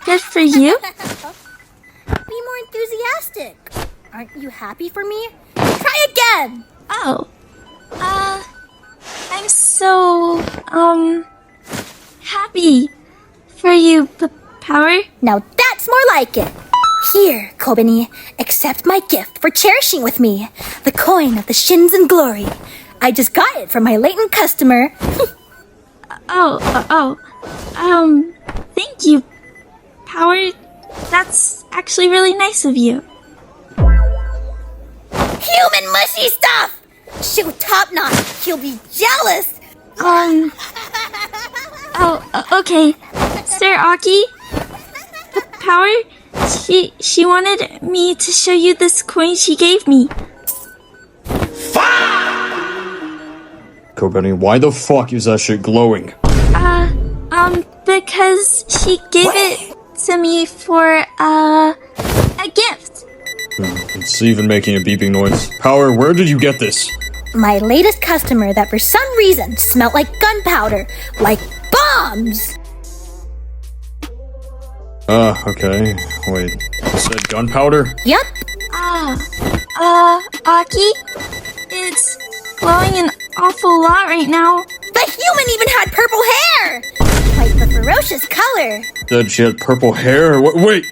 Good for you. Be more enthusiastic. Aren't you happy for me? Try again! Oh. I'm so, happy for you, Power. Now that's more like it. Here, Kobani, accept my gift for cherishing with me. The coin of the Shinzen glory. I just got it from my latent customer. Thank you, Power. That's actually really nice of you. Human mushy stuff! Shoot top notch, he'll be jealous! Okay. Sir Aki, the Power, she wanted me to show you this coin she gave me. Kobeni, why the fuck is that shit glowing? Because she gave it to me for, a gift. It's even making a beeping noise. Power, where did you get this? My latest customer that for some reason smelled like gunpowder, like bombs! Okay. Wait, you said gunpowder? Yup. Aki? It's glowing an awful lot right now. The human even had purple hair! Quite the ferocious color. Said she had purple hair? Wait!